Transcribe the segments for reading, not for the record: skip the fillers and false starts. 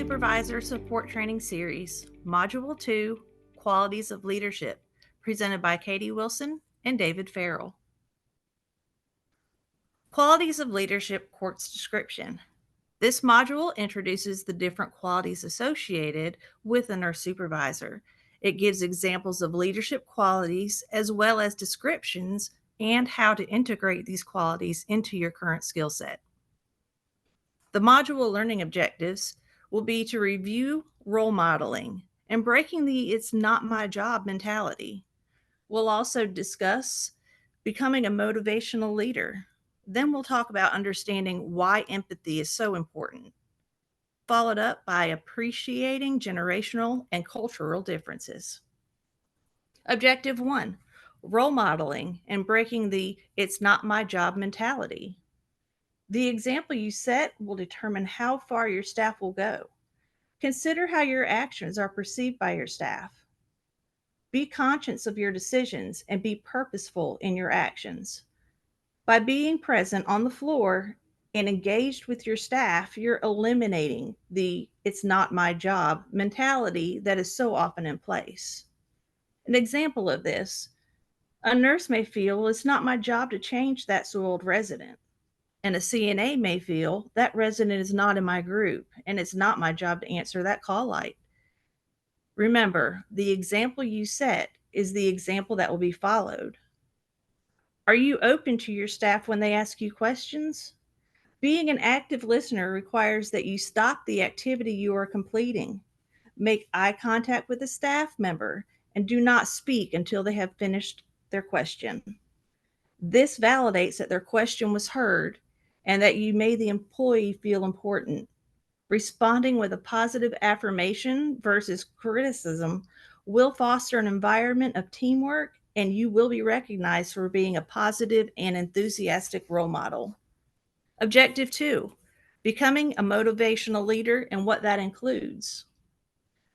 Supervisor Support Training Series, Module 2, Qualities of Leadership, presented by Katie Wilson and David Farrell. Qualities of Leadership Course Description. This module introduces the different qualities associated with a nurse supervisor. It gives examples of leadership qualities as well as descriptions and how to integrate these qualities into your current skill set. The module learning objectives will be to review role modeling and breaking the "it's not my job" mentality. We'll also discuss becoming a motivational leader. Then we'll talk about understanding why empathy is so important, followed up by appreciating generational and cultural differences. Objective 1, role modeling and breaking the "it's not my job" mentality. The example you set will determine how far your staff will go. Consider how your actions are perceived by your staff. Be conscious of your decisions and be purposeful in your actions. By being present on the floor and engaged with your staff, you're eliminating the "it's not my job" mentality that is so often in place. An example of this, a nurse may feel it's not my job to change that soiled resident. And a CNA may feel that resident is not in my group and it's not my job to answer that call light. Remember, the example you set is the example that will be followed. Are you open to your staff when they ask you questions? Being an active listener requires that you stop the activity you are completing, make eye contact with a staff member, and do not speak until they have finished their question. This validates that their question was heard and that you made the employee feel important. Responding with a positive affirmation versus criticism will foster an environment of teamwork, and you will be recognized for being a positive and enthusiastic role model. Objective 2, becoming a motivational leader and what that includes.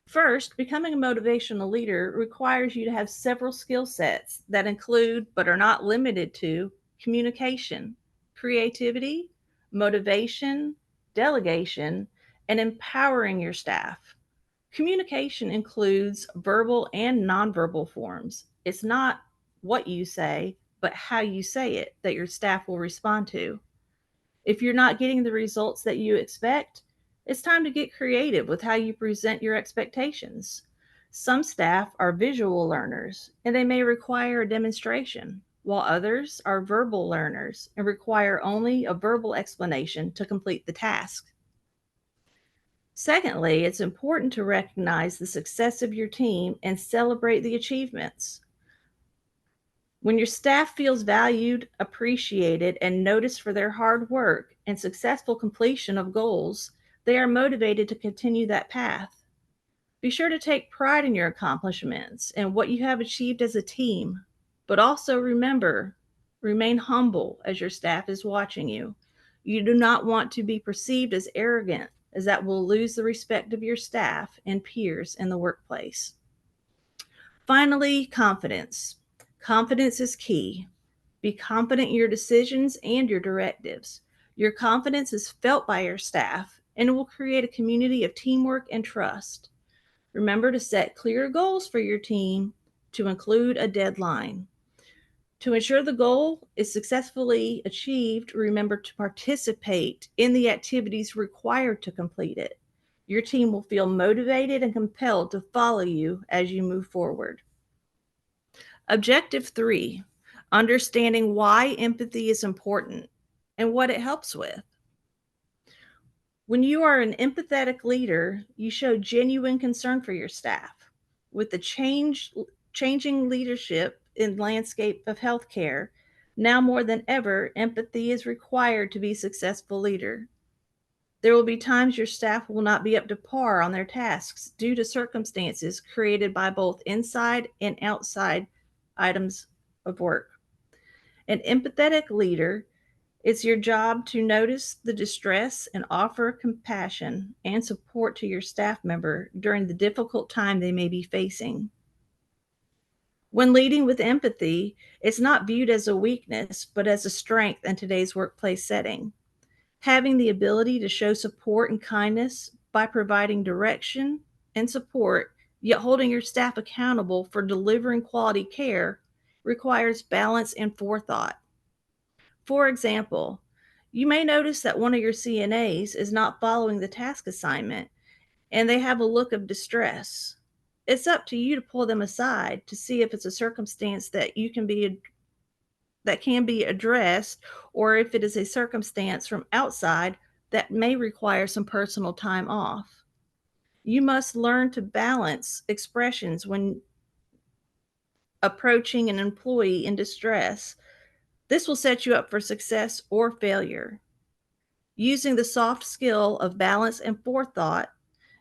First, becoming a motivational leader requires you to have several skill sets that include, but are not limited to, communication, creativity, motivation, delegation, and empowering your staff. Communication includes verbal and nonverbal forms. It's not what you say, but how you say it that your staff will respond to. If you're not getting the results that you expect, it's time to get creative with how you present your expectations. Some staff are visual learners and they may require a demonstration, while others are verbal learners and require only a verbal explanation to complete the task. Secondly, it's important to recognize the success of your team and celebrate the achievements. When your staff feels valued, appreciated, and noticed for their hard work and successful completion of goals, they are motivated to continue that path. Be sure to take pride in your accomplishments and what you have achieved as a team, but also remember, remain humble as your staff is watching you. You do not want to be perceived as arrogant, as that will lose the respect of your staff and peers in the workplace. Finally, confidence. Confidence is key. Be confident in your decisions and your directives. Your confidence is felt by your staff and it will create a community of teamwork and trust. Remember to set clear goals for your team to include a deadline. To ensure the goal is successfully achieved, remember to participate in the activities required to complete it. Your team will feel motivated and compelled to follow you as you move forward. Objective 3, understanding why empathy is important and what it helps with. When you are an empathetic leader, you show genuine concern for your staff. With the changing leadership in landscape of healthcare, now more than ever, empathy is required to be a successful leader. There will be times your staff will not be up to par on their tasks due to circumstances created by both inside and outside items of work. An empathetic leader, it's your job to notice the distress and offer compassion and support to your staff member during the difficult time they may be facing. When leading with empathy, it's not viewed as a weakness, but as a strength in today's workplace setting. Having the ability to show support and kindness by providing direction and support, yet holding your staff accountable for delivering quality care requires balance and forethought. For example, you may notice that one of your CNAs is not following the task assignment and they have a look of distress. It's up to you to pull them aside to see if it's a circumstance that can be addressed, or if it is a circumstance from outside that may require some personal time off. You must learn to balance expressions when approaching an employee in distress. This will set you up for success or failure. Using the soft skill of balance and forethought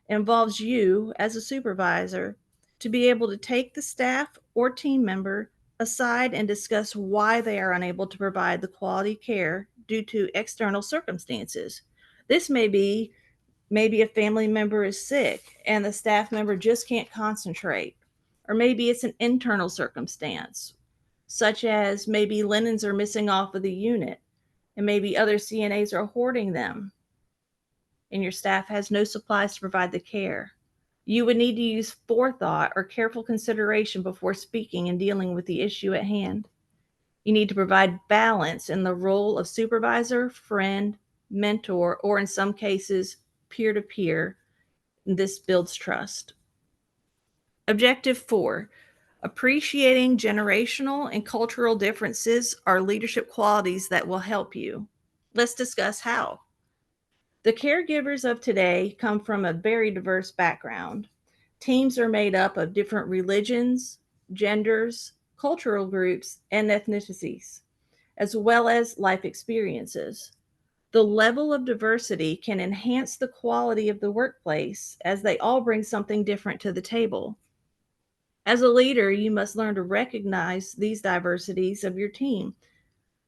involves you, as a supervisor, to be able to take the staff or team member aside and discuss why they are unable to provide the quality care due to external circumstances. This may be maybe a family member is sick and the staff member just can't concentrate, or maybe it's an internal circumstance, such as maybe linens are missing off of the unit and maybe other CNAs are hoarding them and your staff has no supplies to provide the care. You would need to use forethought or careful consideration before speaking and dealing with the issue at hand. You need to provide balance in the role of supervisor, friend, mentor, or in some cases, peer to peer. This builds trust. Objective 4, appreciating generational and cultural differences are leadership qualities that will help you. Let's discuss how. The caregivers of today come from a very diverse background. Teams are made up of different religions, genders, cultural groups, and ethnicities, as well as life experiences. The level of diversity can enhance the quality of the workplace as they all bring something different to the table. As a leader, you must learn to recognize these diversities of your team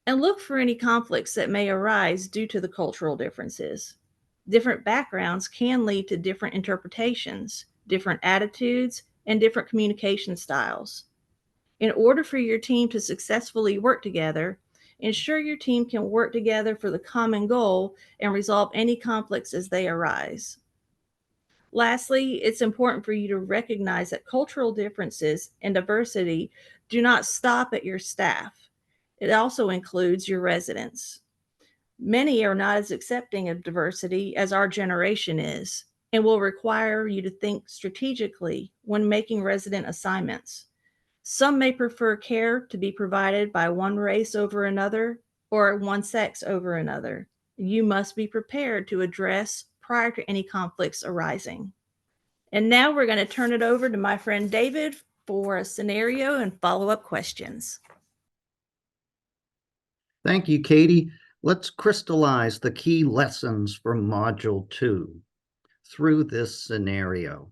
and look for any conflicts that may arise due to the cultural differences. Different backgrounds can lead to different interpretations, different attitudes, and different communication styles. In order for your team to successfully work together, ensure your team can work together for the common goal and resolve any conflicts as they arise. Lastly, it's important for you to recognize that cultural differences and diversity do not stop at your staff. It also includes your residents. Many are not as accepting of diversity as our generation is, and will require you to think strategically when making resident assignments. Some may prefer care to be provided by one race over another or one sex over another. You must be prepared to address prior to any conflicts arising. And now we're going to turn it over to my friend David for a scenario and follow-up questions. Thank you, Katie. Let's crystallize the key lessons from Module 2 through this scenario.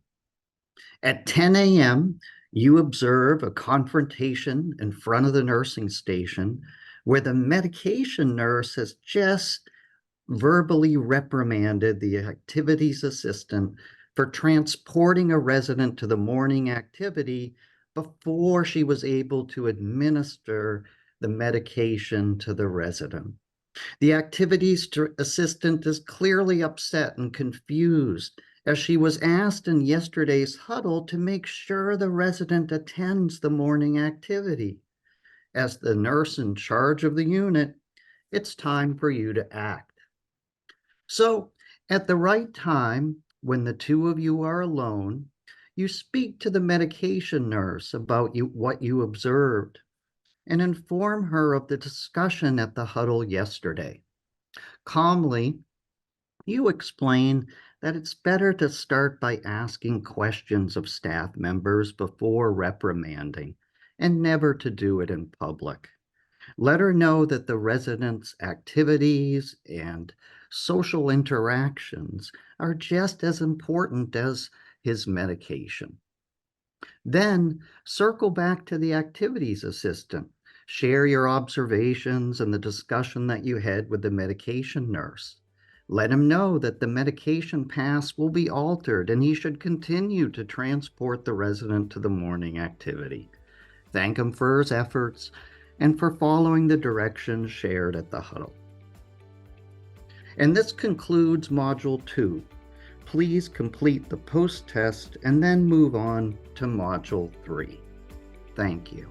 At 10 a.m., you observe a confrontation in front of the nursing station where the medication nurse has just verbally reprimanded the activities assistant for transporting a resident to the morning activity before she was able to administer the medication to the resident. The activities assistant is clearly upset and confused as she was asked in yesterday's huddle to make sure the resident attends the morning activity. As the nurse in charge of the unit, it's time for you to act. So, at the right time, when the two of you are alone, you speak to the medication nurse about what you observed and inform her of the discussion at the huddle yesterday. Calmly, you explain that it's better to start by asking questions of staff members before reprimanding, and never to do it in public. Let her know that the resident's activities and social interactions are just as important as his medication. Then circle back to the activities assistant. Share your observations and the discussion that you had with the medication nurse. Let him know that the medication pass will be altered and he should continue to transport the resident to the morning activity. Thank him for his efforts and for following the directions shared at the huddle. And this concludes Module 2. please complete the post-test and then move on to Module 3. Thank you.